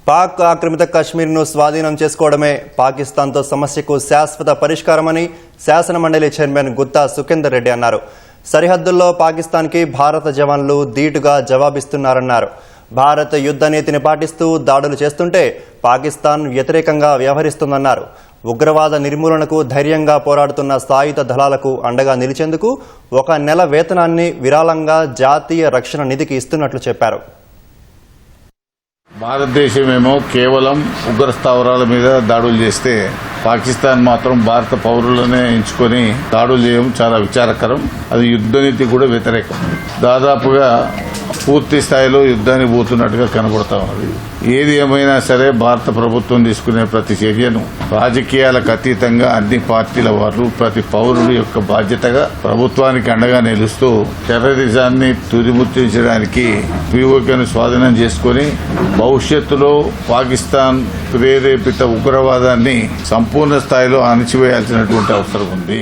పాక్ ఆక్రమిత కశ్మీర్ను స్వాధీనం చేసుకోవడమే పాకిస్తాన్తో సమస్యకు శాశ్వత పరిష్కారమని శాసనమండలి చైర్మన్ గుత్తా సుఖేందర్ రెడ్డి అన్నారు. సరిహద్దుల్లో పాకిస్తాన్కి భారత జవాన్లు ధీటుగా జవాబిస్తున్నారన్నారు. భారత్ యుద్ధ నీతిని పాటిస్తూ దాడులు చేస్తుంటే పాకిస్తాన్ వ్యతిరేకంగా వ్యవహరిస్తుందన్నారు. ఉగ్రవాద నిర్మూలనకు ధైర్యంగా పోరాడుతున్న సాయుధ దళాలకు అండగా నిలిచేందుకు 1 నెల వేతనాన్ని విరాళంగా జాతీయ రక్షణ నిధికి ఇస్తున్నట్లు చెప్పారు. భారతదేశమేమో కేవలం ఉగ్ర స్థావరాల మీద దాడులు చేస్తే పాకిస్తాన్ మాత్రం భారత పౌరులనే ఎంచుకొని దాడులు చేయడం చాలా విచారకరం. అది యుద్ధనీతి కూడా వ్యతిరేకం. దాదాపుగా పూర్తి స్థాయిలో యుద్ధాన్ని పోతున్నట్టుగా కనబడతా ఉన్నది. ఏది ఏమైనా సరే భారత ప్రభుత్వం తీసుకునే ప్రతి చర్యను రాజకీయాలకు అతీతంగా అన్ని పార్టీల వారు ప్రతి పౌరుడి యొక్క బాధ్యతగా ప్రభుత్వానికి అండగా నిలుస్తూ టెర్రరిజాన్ని తుదిముట్టించడానికి పీఓకేను స్వాధీనం చేసుకుని భవిష్యత్తులో పాకిస్తాన్ ప్రేరేపిత ఉగ్రవాదాన్ని సంపూర్ణ స్థాయిలో అణిచివేయాల్సినటువంటి అవసరం ఉంది.